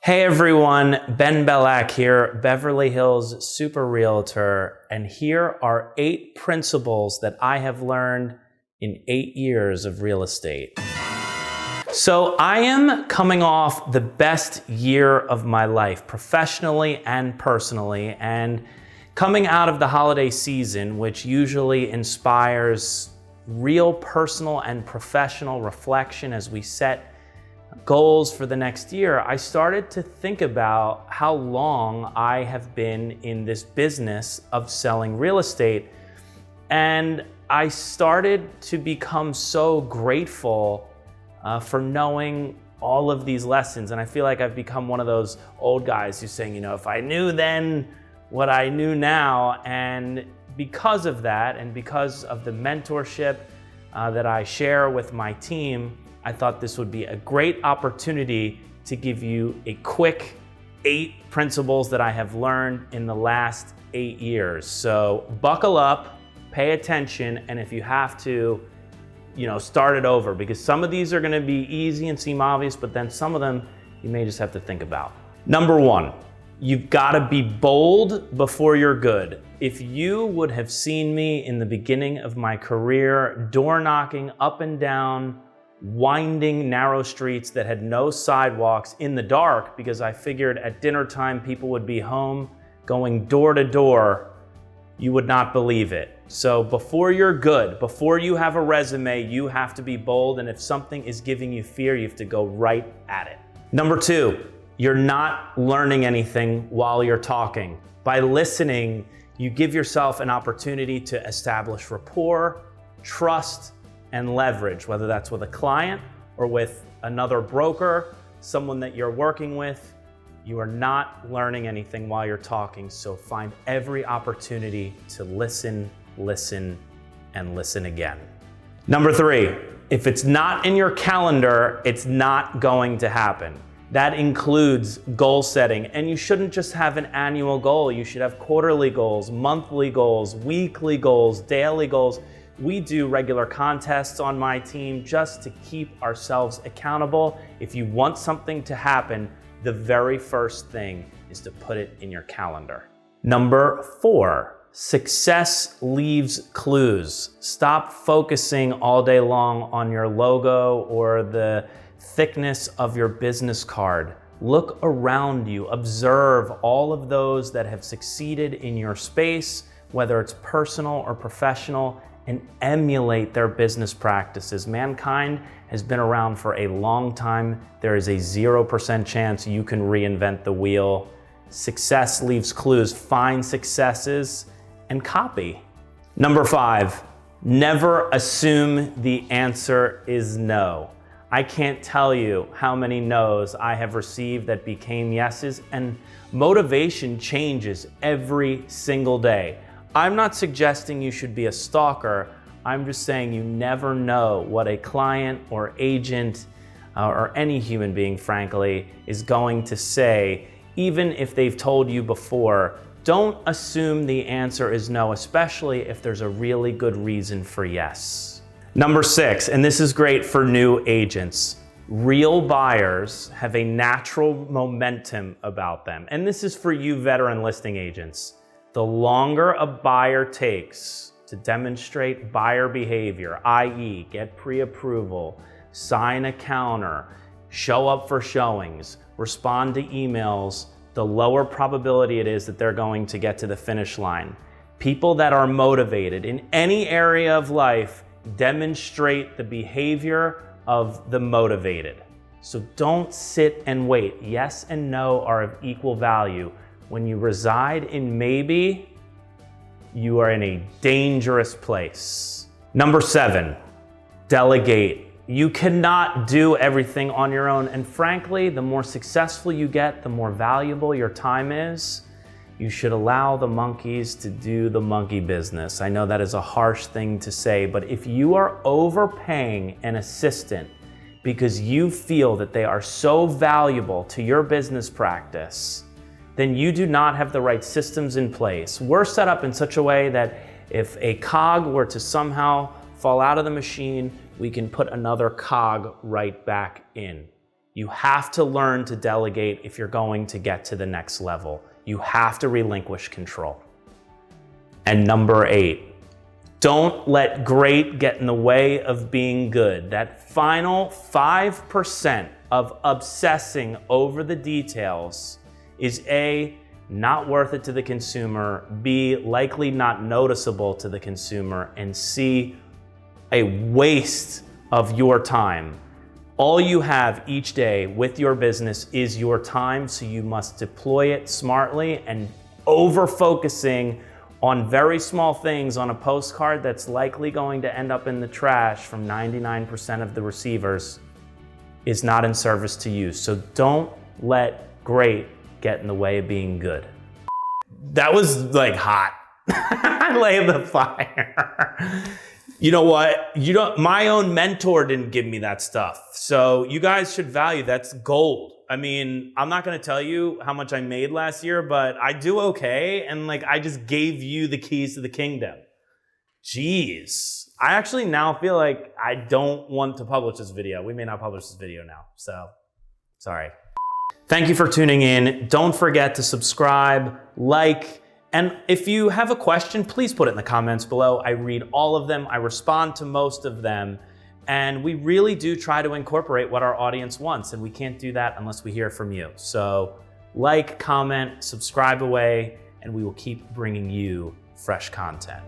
Hey everyone, Ben Belack here, Beverly Hills Super Realtor, and here are 8 principles that I have learned in 8 years of real estate. So I am coming off the best year of my life, professionally and personally, and coming out of the holiday season, which usually inspires real personal and professional reflection as we set goals for the next year, I started to think about how long I have been in this business of selling real estate. And I started to become so grateful for knowing all of these lessons. And I feel like I've become one of those old guys who's saying, if I knew then what I knew now. And because of that, and because of the mentorship that I share with my team, I thought this would be a great opportunity to give you a quick 8 principles that I have learned in the last 8 years. So buckle up, pay attention, and if you have to, start it over, because some of these are gonna be easy and seem obvious, but then some of them you may just have to think about. Number 1, you've gotta be bold before you're good. If you would have seen me in the beginning of my career, door knocking up and down winding narrow streets that had no sidewalks in the dark, because I figured at dinner time people would be home, going door to door, you would not believe it. So before you're good, before you have a resume, you have to be bold, and if something is giving you fear, you have to go right at it. Number 2, you're not learning anything while you're talking. By listening, you give yourself an opportunity to establish rapport, trust, and leverage, whether that's with a client or with another broker, someone that you're working with. You are not learning anything while you're talking, so find every opportunity to listen, and listen again. Number 3, if it's not in your calendar, it's not going to happen. That includes goal setting, and you shouldn't just have an annual goal. You should have quarterly goals, monthly goals, weekly goals, daily goals. We do regular contests on my team just to keep ourselves accountable. If you want something to happen, the very first thing is to put it in your calendar. Number 4, success leaves clues. Stop focusing all day long on your logo or the thickness of your business card. Look around you, observe all of those that have succeeded in your space, whether it's personal or professional, and emulate their business practices. Mankind has been around for a long time. There is a 0% chance you can reinvent the wheel. Success leaves clues. Find successes and copy. Number 5, never assume the answer is no. I can't tell you how many no's I have received that became yeses, and motivation changes every single day. I'm not suggesting you should be a stalker. I'm just saying you never know what a client or agent or any human being, frankly, is going to say, even if they've told you before. Don't assume the answer is no, especially if there's a really good reason for yes. Number 6, and this is great for new agents. Real buyers have a natural momentum about them. And this is for you veteran listing agents. The longer a buyer takes to demonstrate buyer behavior, i.e. get pre-approval, sign a counter, show up for showings, respond to emails, the lower probability it is that they're going to get to the finish line. People that are motivated in any area of life demonstrate the behavior of the motivated. So don't sit and wait. Yes and no are of equal value. When you reside in maybe, you are in a dangerous place. Number 7, delegate. You cannot do everything on your own. And frankly, the more successful you get, the more valuable your time is. You should allow the monkeys to do the monkey business. I know that is a harsh thing to say, but if you are overpaying an assistant because you feel that they are so valuable to your business practice, then you do not have the right systems in place. We're set up in such a way that if a cog were to somehow fall out of the machine, we can put another cog right back in. You have to learn to delegate if you're going to get to the next level. You have to relinquish control. And number 8, don't let great get in the way of being good. That final 5% of obsessing over the details is A, not worth it to the consumer, B, likely not noticeable to the consumer, and C, a waste of your time. All you have each day with your business is your time, so you must deploy it smartly, and over-focusing on very small things on a postcard that's likely going to end up in the trash from 99% of the receivers is not in service to you. So don't let great get in the way of being good. That was like hot. I lay the fire. You know what? My own mentor didn't give me that stuff. So you guys should value, that's gold. I mean, I'm not gonna tell you how much I made last year, but I do okay. And like, I just gave you the keys to the kingdom. Jeez. I actually now feel like I don't want to publish this video. We may not publish this video now, so sorry. Thank you for tuning in. Don't forget to subscribe, like, and if you have a question, please put it in the comments below. I read all of them. I respond to most of them. And we really do try to incorporate what our audience wants, and we can't do that unless we hear from you. So like, comment, subscribe away, and we will keep bringing you fresh content.